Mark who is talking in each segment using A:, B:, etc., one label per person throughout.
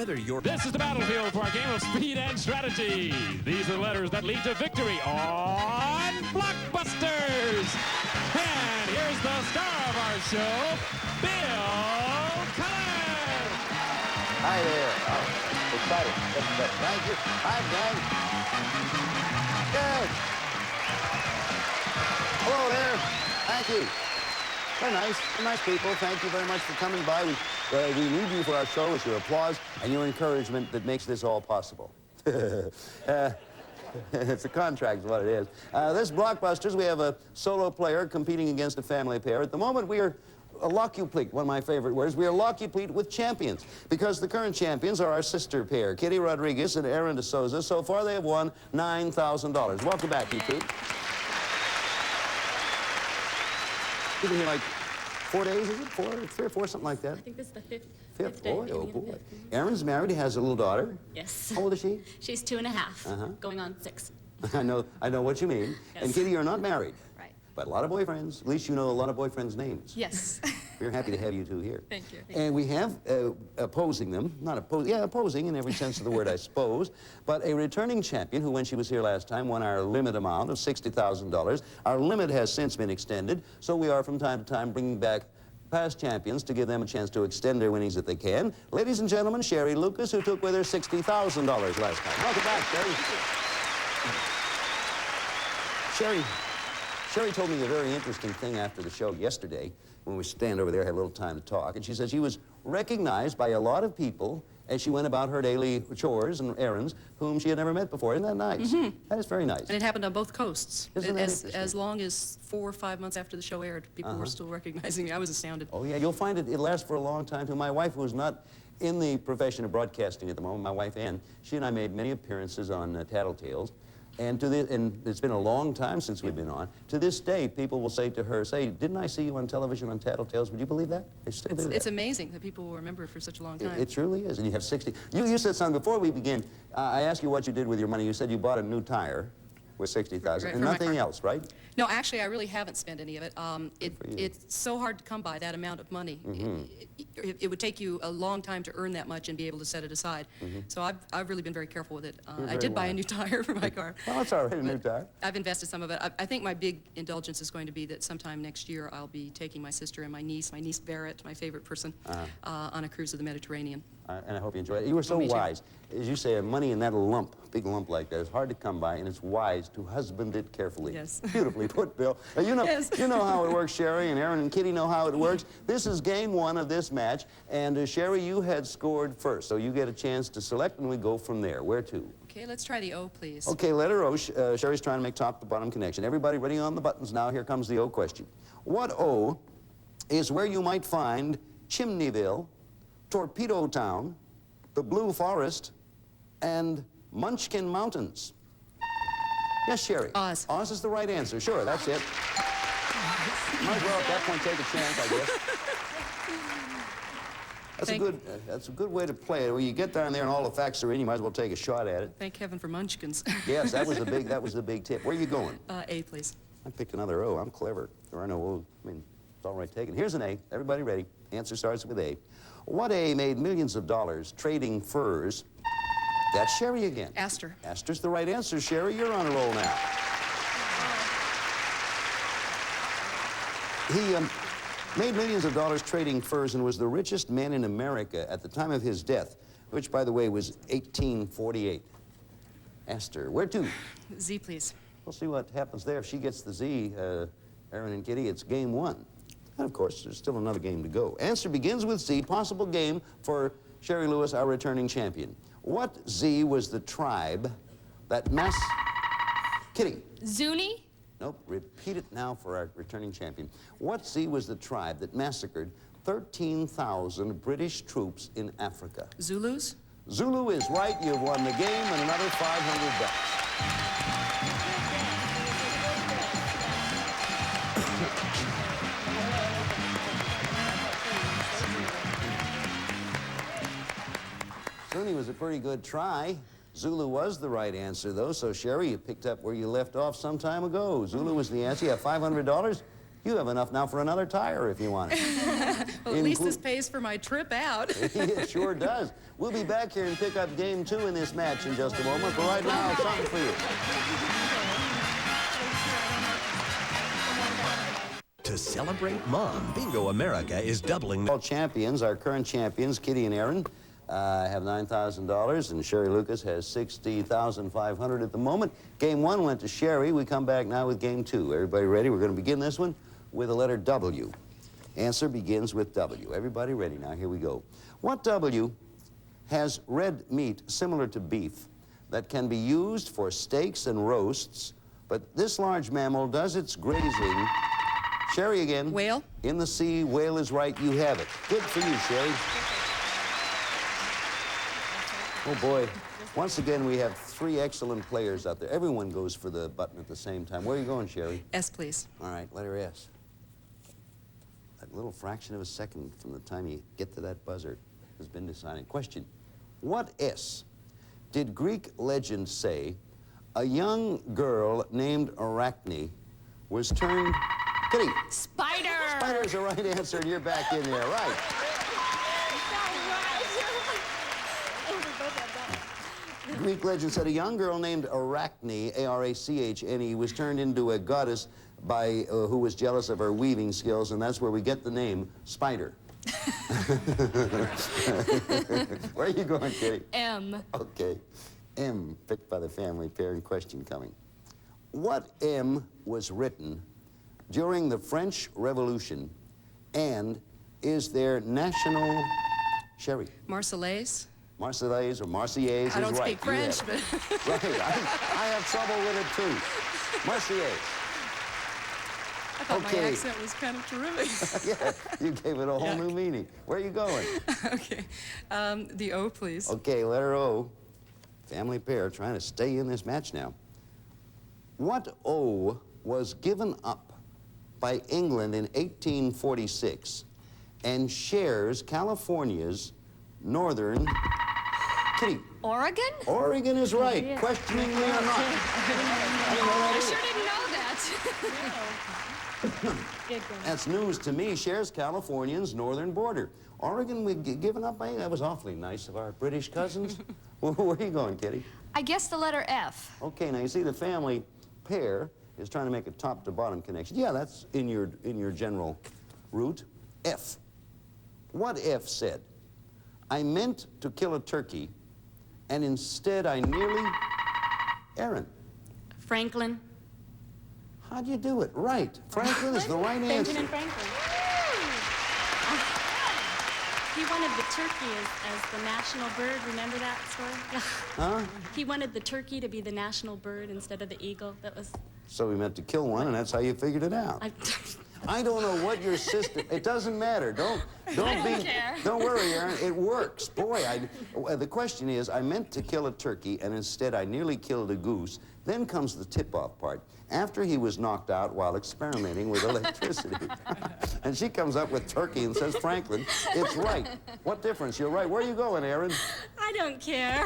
A: whether you're...
B: This is the battlefield for our game of speed and strategy. These are the letters that lead to victory on Blockbusters. And here's the star of our show, Bill Cullen.
C: Hi there. Oh, excited. Thank you. Hi, gang. Good. Hello there. Thank you. They're nice. They're nice people. Thank you very much for coming by. We need you for our show. It's your applause and your encouragement that makes this all possible. It's a contract is what it is. This Blockbusters, we have a solo player competing against a family pair. At the moment, we are lockuplete, one of my favorite words. We are lockuplete with champions because the current champions are our sister pair, Kitty Rodriguez and Aaron DeSouza. So far, they have won $9,000. Welcome back, you two. You've been here like 4 days, is it? 3 or 4, something like that?
D: I think this is the fifth
C: Day.
D: day.
C: Oh, boy. Aaron's married. He has a little daughter.
D: Yes.
C: How old is she?
D: She's 2.5, going on 6.
C: I know what you mean.
D: Yes.
C: And Kitty, you're not married.
D: Right.
C: But a lot of boyfriends. At least you know a lot of boyfriends' names.
D: Yes.
C: We're happy to have you two here.
D: Thank you.
C: And we have opposing them, opposing in every sense of the word, I suppose, but a returning champion who, when she was here last time, won our limit amount of $60,000. Our limit has since been extended, so we are from time to time bringing back past champions to give them a chance to extend their winnings if they can. Ladies and gentlemen, Sherry Lucas, who took with her $60,000 last time. Welcome back, Sherry. Sherry told me a very interesting thing after the show yesterday when we stand over there, had a little time to talk, and she said she was recognized by a lot of people as she went about her daily chores and errands whom she had never met before. Isn't that nice? Mm-hmm. That is very nice.
E: And it happened on both coasts.
C: Isn't that interesting?
E: As long as 4 or 5 months after the show aired, people were still recognizing me. I was astounded.
C: Oh, yeah, you'll find it lasts for a long time, too. My wife, who's not in the profession of broadcasting at the moment, my wife Ann, she and I made many appearances on Tattletales. And it's been a long time since we've been on. To this day, people will say to her, didn't I see you on television on Tattletales? Would you believe that? They still do that.
E: It's amazing that people will remember it for such a long time.
C: It truly is. And you have 60. You said something before we begin. I asked you what you did with your money. You said you bought a new tire with $60,000 and nothing else, right?
E: No, actually, I really haven't spent any of it. It's so hard to come by that amount of money.
C: Mm-hmm.
E: It would take you a long time to earn that much and be able to set it aside. Mm-hmm. So I've really been very careful with it. I did buy a new tire for my car.
C: Well, that's all right, a new tire.
E: I've invested some of it. I think my big indulgence is going to be that sometime next year I'll be taking my sister and my niece Barrett, my favorite person, on a cruise of the Mediterranean.
C: And I hope you enjoy it. You were so wise. As you say, money in that lump, big lump like that, is hard to come by, and it's wise to husband it carefully.
E: Yes.
C: Beautifully put, Bill. You know,
E: yes.
C: You know how it works, Sherry, and Aaron and Kitty know how it works. This is game 1 of this match, and Sherry, you had scored first, so you get a chance to select, and we go from there. Where to?
E: Okay, let's try the O, please.
C: Okay, letter O. Sherry's trying to make top-to-bottom connection. Everybody ready on the buttons now? Here comes the O question. What O is where you might find Chimneyville, Torpedo Town, the Blue Forest, and Munchkin Mountains? Yes, Sherry.
E: Oz.
C: Oz is the right answer. Sure, that's it. Might as well at that point take a chance, I guess. That's a good way to play it. When you get down there and all the facts are in, you might as well take a shot at it.
E: Thank heaven for munchkins.
C: Yes, that was the big tip. Where are you going?
E: A, please.
C: I picked another O. I'm clever. There are no O's. I mean, it's all right taken. Here's an A. Everybody ready? Answer starts with A. What A made millions of dollars trading furs? That's Sherry again.
E: Astor.
C: Astor's the right answer, Sherry. You're on a roll now. He made millions of dollars trading furs and was the richest man in America at the time of his death, which, by the way, was 1848. Astor. Where to?
E: Z, please.
C: We'll see what happens there. If she gets the Z, Aaron and Kitty, it's game 1. And, of course, there's still another game to go. Answer begins with Z. Possible game for Sherry Lewis, our returning champion. What Z was the tribe that Kitty.
D: Zuni?
C: Nope. Repeat it now for our returning champion. What Z was the tribe that massacred 13,000 British troops in Africa?
E: Zulus?
C: Zulu is right. You've won the game and another $500. Zuni was a pretty good try. Zulu was the right answer, though, so Sherry, you picked up where you left off some time ago. Zulu was the answer. You have $500. You have enough now for another tire if you want it.
E: Well, Well, at least this pays for my trip out.
C: It sure does. We'll be back here and pick up game 2 in this match in just a moment, but right now, something for you.
A: To celebrate Mom, Bingo America is doubling the...
C: All champions, our current champions, Kitty and Aaron, have $9,000, and Sherry Lucas has $60,500 at the moment. Game 1 went to Sherry. We come back now with game 2. Everybody ready? We're going to begin this one with the letter W. Answer begins with W. Everybody ready now? Here we go. What W has red meat similar to beef that can be used for steaks and roasts, but this large mammal does its grazing... Sherry again.
E: Whale.
C: In the sea, whale is right. You have it. Good for you, Sherry. Oh, boy. Once again, we have 3 excellent players out there. Everyone goes for the button at the same time. Where are you going, Sherry?
E: S, please.
C: All right, letter S. That little fraction of a second from the time you get to that buzzer has been decided. Question. What S did Greek legend say a young girl named Arachne was turned... Kitty.
D: Spider.
C: Spider's the right answer, and you're back in there, right. Greek legend said a young girl named Arachne, A-R-A-C-H-N-E, was turned into a goddess by who was jealous of her weaving skills, and that's where we get the name Spider. Where are you going, Kitty?
D: M.
C: Okay. M, picked by the family pair in question coming. What M was written during the French Revolution and is their national... Sherry.
E: Marseillaise.
C: Marseillaise or Marseillaise is right.
E: I don't speak French,
C: You
E: but...
C: have it. Right. I have trouble with it, too. Marseillaise.
E: I thought
C: Okay.
E: my accent was kind of terrific.
C: Yeah, you gave it a whole new meaning. Where are you going?
E: Okay. The O, please.
C: Okay, letter O. Family pair trying to stay in this match now. What O was given up by England in 1846 and shares California's northern... Kitty.
D: Oregon?
C: Oregon is right.
D: Yeah.
C: Questioning me or not. I didn't know that
D: I
C: either.
D: sure didn't know that. Good one.
C: That's news to me. Shares California's northern border. Oregon, we given up by... That was awfully nice of our British cousins. Where are you going, Kitty?
D: I guess the letter F.
C: Okay, now you see the family pair is trying to make a top-to-bottom connection. Yeah, that's in your general route. F. What F said? I meant to kill a turkey, and instead I nearly... Aaron.
D: Franklin.
C: How'd you do it? Right. Franklin is the right answer.
D: Benjamin Franklin. He wanted the turkey as the national bird. Remember that story?
C: Huh?
D: He wanted the turkey to be the national bird instead of the eagle. That was...
C: So we meant to kill one, and that's how you figured it out. I don't know what your system... It doesn't matter. Don't
D: care.
C: Don't worry, Aaron. It works. Boy, the question is, I meant to kill a turkey, and instead I nearly killed a goose. Then comes the tip-off part. After he was knocked out while experimenting with electricity. And she comes up with turkey and says, Franklin, it's right. What difference? You're right. Where are you going, Aaron?
D: I don't care.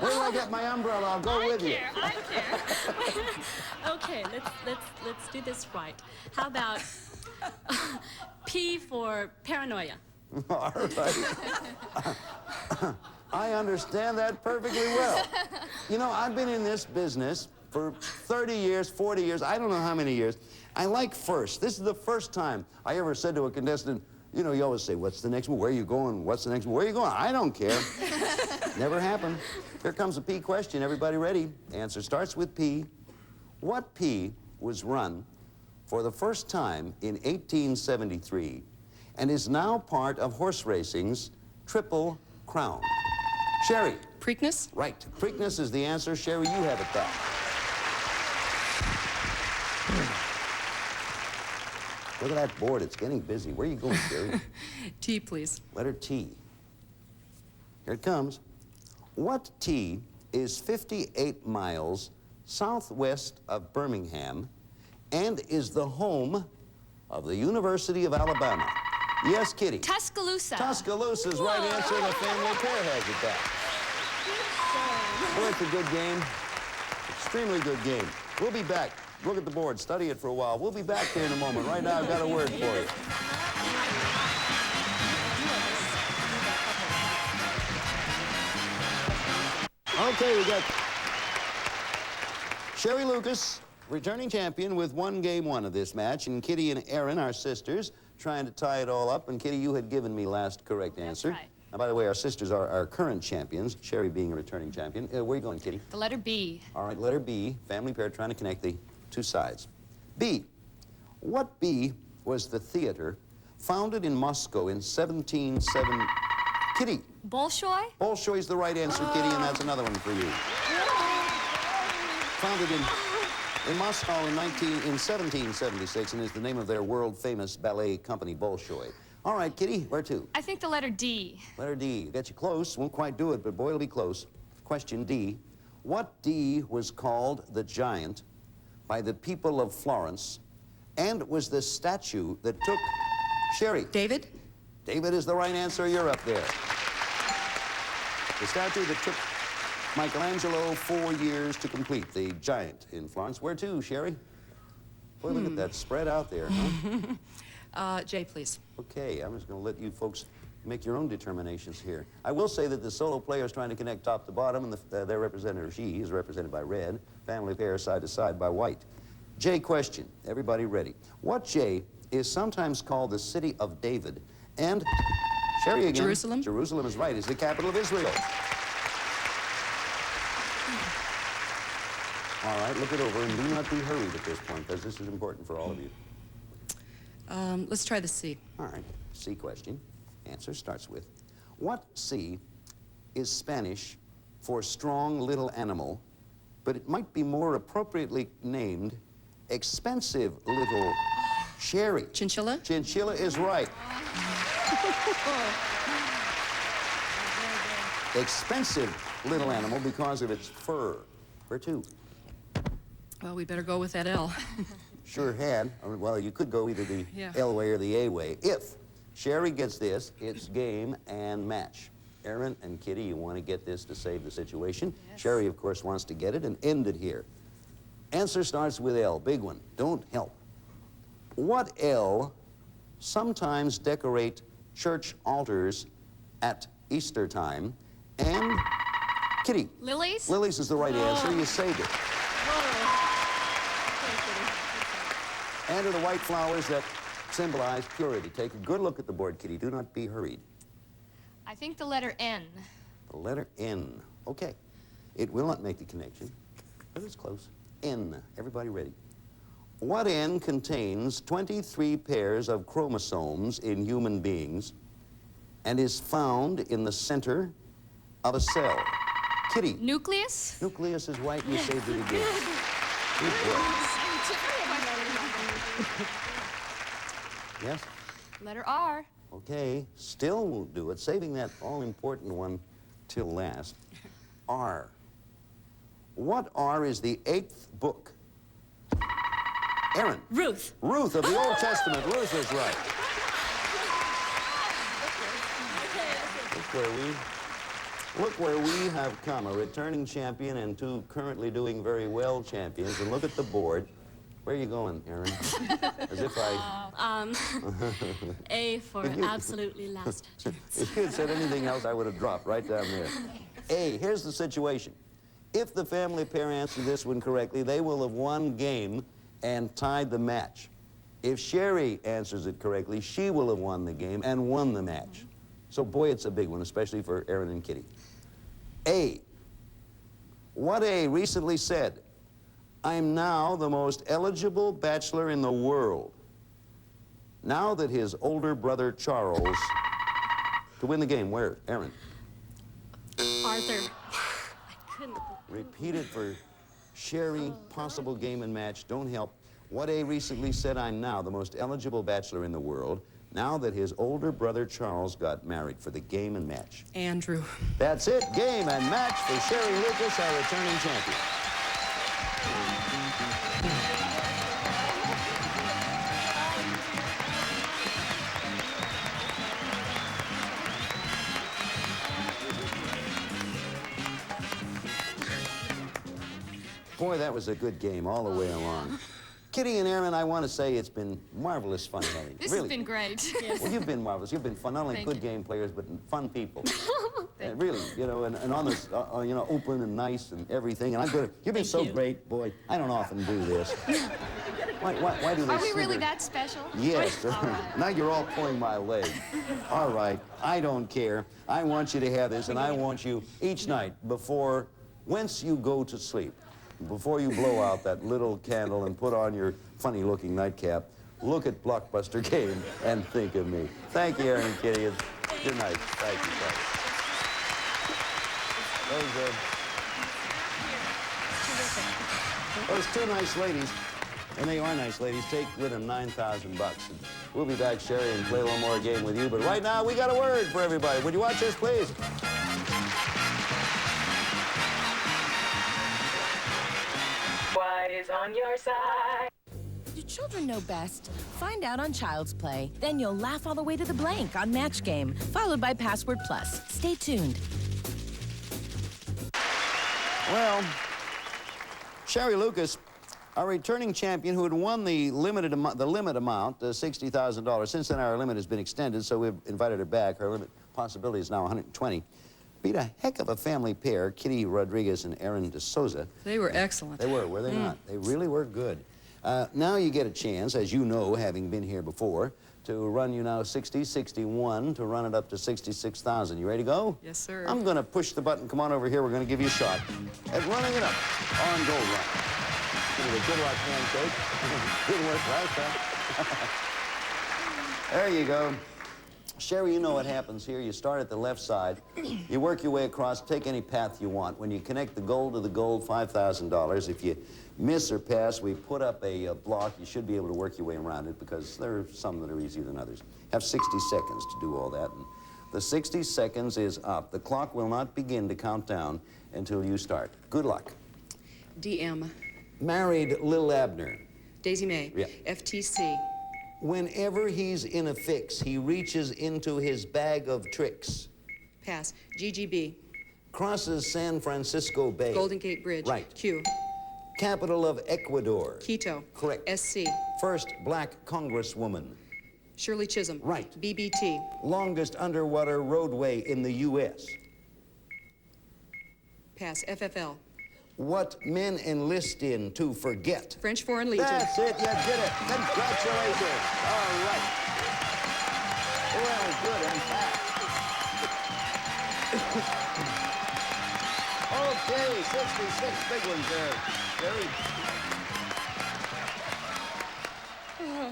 C: Where do I get my umbrella? I'll go with you.
D: I care. Okay, let's do this right. How about P for paranoia?
C: All right. I understand that perfectly well. You know, I've been in this business for 30 years, 40 years, I don't know how many years. I like first. This is the first time I ever said to a contestant, you know, you always say, what's the next move? Where are you going? What's the next move? Where are you going? I don't care. Never happened. Here comes a P question. Everybody ready? Answer starts with P. What P was run for the first time in 1873 and is now part of horse racing's Triple Crown? Sherry.
E: Preakness?
C: Right. Preakness is the answer. Sherry, you have it back. Look at that board. It's getting busy. Where are you going, Sherry?
E: T, please.
C: Letter T. Here it comes. What T is 58 miles southwest of Birmingham and is the home of the University of Alabama? Yes, Kitty.
D: Tuscaloosa.
C: Tuscaloosa's right answer. The family pair has it back. Well, it's a good game. Extremely good game. We'll be back. Look at the board. Study it for a while. We'll be back here in a moment. Right now, I've got a word for you. Okay, we got Sherry Lucas, returning champion, with one game one of this match, and Kitty and Erin, our sisters, trying to tie it all up. And Kitty, you had given me last correct answer.
D: That's right.
C: Now, by the way, our sisters are our current champions, Sherry being a returning champion. Where are you going, Kitty?
D: The letter B.
C: All right, letter B, family pair trying to connect the two sides. B. What B was the theater founded in Moscow in 1770? Kitty.
D: Bolshoi?
C: Bolshoi is the right answer, Kitty, and that's another one for you. Founded in Moscow in 1776, and is the name of their world-famous ballet company, Bolshoi. All right, Kitty, where to?
D: I think the letter D.
C: Letter D. Got you close. Won't quite do it, but boy, it'll be close. Question D. What D was called the giant by the people of Florence, and was the statue that took Sherry?
E: David?
C: David is the right answer. You're up there. The statue that took Michelangelo 4 years to complete, the giant in Florence. Where to, Sherry? Boy, look at that spread out there, huh?
E: J, please.
C: Okay, I'm just going to let you folks make your own determinations here. I will say that the solo player is trying to connect top to bottom, and their representative, she, is represented by red. Family pair side to side by white. J question. Everybody ready? What J is sometimes called the city of David, and Sherry again.
E: Jerusalem?
C: Jerusalem is right. It's the capital of Israel. All right, look it over and do not be hurried at this point, because this is important for all of you.
E: Let's try the C.
C: All right, C question. Answer starts with, what C is Spanish for strong little animal, but it might be more appropriately named expensive little Sherry?
E: Chinchilla?
C: Chinchilla is right. Expensive little animal because of its fur. Where to?
E: Well, we better go with that L.
C: Sure had. Well, you could go either the
E: Yeah.
C: L way or the A way. If Sherry gets this, it's game and match. Erin and Kitty, you want to get this to save the situation.
D: Yes.
C: Sherry, of course, wants to get it and end it here. Answer starts with L. Big one. Don't help. What L sometimes decorate church altars at Easter time? And Kitty.
D: Lilies?
C: Lilies is the right answer. You saved it. And are the white flowers that symbolize purity. Take a good look at the board, Kitty. Do not be hurried.
D: I think the letter N.
C: The letter N. Okay. It will not make the connection, but it's close. N. Everybody ready? What N contains 23 pairs of chromosomes in human beings and is found in the center of a cell? Kitty.
D: Nucleus?
C: Nucleus is right. You saved it again. Good boy. Yes?
D: Letter R.
C: Okay, still won't do it. Saving that all-important one till last. R. What R is the 8th book? Erin.
D: Ruth.
C: Ruth of the Old Testament. Ruth is right. Look where we have come, a returning champion and two currently doing very well champions. And look at the board. Where are you going, Erin? As if I...
D: A for absolutely last chance.
C: If you had said anything else, I would have dropped right down there. A, here's the situation. If the family pair answer this one correctly, they will have won game and tied the match. If Sherry answers it correctly, she will have won the game and won the match. So, boy, it's a big one, especially for Erin and Kitty. A. What A recently said, I'm now the most eligible bachelor in the world. Now that his older brother, Charles, to win the game, where, Erin?
D: Arthur. I couldn't.
C: Repeat it for Sherry, possible game and match. Don't help. What A recently said, I'm now the most eligible bachelor in the world, now that his older brother, Charles, got married, for the game and match.
E: Andrew.
C: That's it, game and match for Sherry Lucas, our returning champion. Boy, that was a good game all the way along. Kitty and Aaron, I want to say it's been marvelous fun having.
F: This
C: really.
F: has been great.
C: Well, you've been marvelous. You've been fun. Not only
F: Thank
C: good
F: you.
C: game players, but fun people. Really, you know, and honest, you know, open and nice and everything. And I'm good. You've been so great, boy. I don't often do this. Why do they
F: Are we really
C: snigger?
F: that special?
C: Yes.
F: All right.
C: Now you're all pulling my leg. All right. I don't care. I want you to have this, and I want you each night before, once you go to sleep, before you blow out that little candle and put on your funny-looking nightcap, look at Blockbuster Game and think of me. Thank you, Aaron and Kitty. Good night. Thank you. Those two nice ladies, and they are nice ladies, take with them $9,000. We'll be back, Sherry, and play a little more game with you. But right now, we got a word for everybody. Would you watch this, please?
G: What is on your side?
H: Do children know best? Find out on Child's Play. Then you'll laugh all the way to the blank on Match Game, followed by Password Plus. Stay tuned.
C: Well, Sherry Lucas, our returning champion who had won the limit amount, $60,000. Since then, our limit has been extended, so we've invited her back. Her limit possibility is now 120. Beat a heck of a family pair, Kitty Rodriguez and Aaron DeSouza.
E: They were excellent.
C: They were they not? They really were good. Now you get a chance, as you know, having been here before, to run you now 60, 61, to run it up to 66,000. You ready to go?
E: Yes, sir.
C: I'm going to push the button. Come on over here. We're going to give you a shot at running it up on Gold Run. Give it a good luck handshake. Didn't work last time. There you go. Sherry, you know what happens here. You start at the left side. You work your way across. Take any path you want. When you connect the gold to the gold, $5,000. If you miss or pass, we put up a block. You should be able to work your way around it because there are some that are easier than others. Have 60 seconds to do all that. And the 60 seconds is up. The clock will not begin to count down until you start. Good luck.
E: DM.
C: Married Lil Abner.
E: Daisy May.
C: Yeah.
E: FTC.
C: Whenever he's in a fix, he reaches into his bag of tricks.
E: Pass. GGB.
C: Crosses San Francisco Bay.
E: Golden Gate Bridge.
C: Right.
E: Q.
C: Capital of Ecuador.
E: Quito.
C: Correct.
E: SC.
C: First black congresswoman.
E: Shirley Chisholm.
C: Right.
E: BBT.
C: Longest underwater roadway in the U.S.
E: Pass. FFL.
C: What men enlist in to forget.
E: French Foreign Legion.
C: That's it, you did it. Congratulations. All right. Well, good and fast. Okay, 66 big ones there. Very.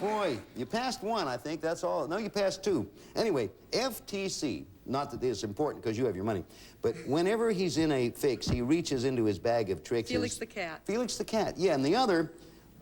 C: Boy, you passed one, I think. That's all. No, you passed two. Anyway, FTC, not that it's important because you have your money, but whenever he's in a fix, he reaches into his bag of tricks.
E: Felix the Cat.
C: Felix the Cat, yeah. And the other,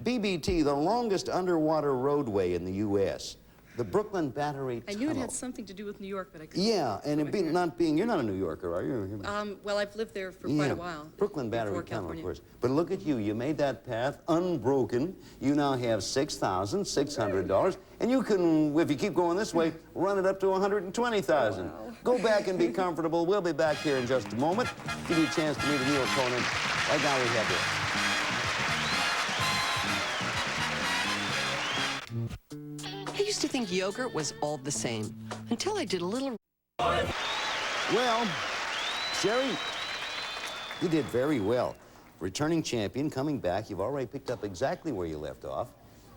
C: BBT, the longest underwater roadway in the U.S., the Brooklyn Battery
E: I
C: Tunnel.
E: knew it had something to do with New York, but I couldn't.
C: Yeah, and it not being, you're not a New Yorker, are you?
E: Well, I've lived there for quite a while.
C: Brooklyn Battery
E: before
C: Tunnel, of
E: California.
C: course. But look at you. You made that path unbroken. You now have $6,600. And you can, if you keep going this way, run it up to $120,000.
E: Wow.
C: Go back and be comfortable. We'll be back here in just a moment. Give you a chance to meet a new opponent. Right now we have this.
I: I used to think yogurt was all the same until I did a little.
C: Well, Sherry, you did very well. Returning champion, coming back. You've already picked up exactly where you left off.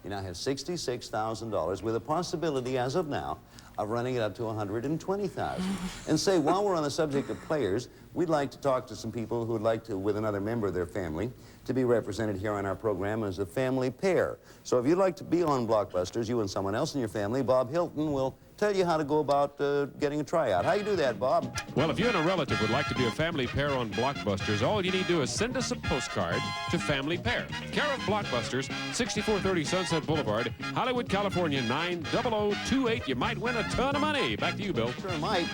C: You now have $66,000 with a possibility, as of now, of running it up to $120,000. And say, while we're on the subject of players, we'd like to talk to some people who would like to, with another member of their family, to be represented here on our program as a family pair. So if you'd like to be on Blockbusters, you and someone else in your family, Bob Hilton will tell you how to go about getting a tryout. How you do that, Bob?
B: Well, if you and a relative would like to be a family pair on Blockbusters, all you need to do is send us a postcard to Family Pair, care of Blockbusters, 6430 Sunset Boulevard, Hollywood, California, 90028. You might win a ton of money. Back to you, Bill.
C: Sure might.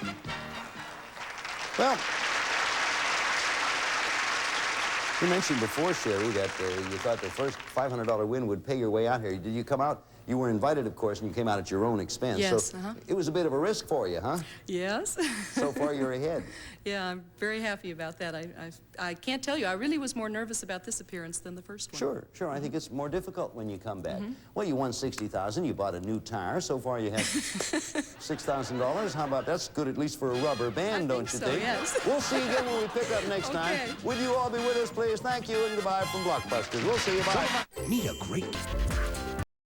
C: Well, you mentioned before, Sherry, that you thought the first $500 win would pay your way out here. Did you come out? You were invited, of course, and you came out at your own expense.
E: Yes,
C: So it was a bit of a risk for you, huh?
E: Yes.
C: So far, you're ahead.
E: Yeah, I'm very happy about that. I can't tell you, I really was more nervous about this appearance than the first one.
C: Sure, sure. I think it's more difficult when you come back. Well, you won $60,000. You bought a new tire. So far, you have $6,000. How about that's good at least for a rubber band, don't you think?
E: Yes.
C: We'll see you again when we pick up next time. Would you all be with us, please? Thank you and goodbye from Blockbusters. We'll see you. Bye.
A: Meet a great...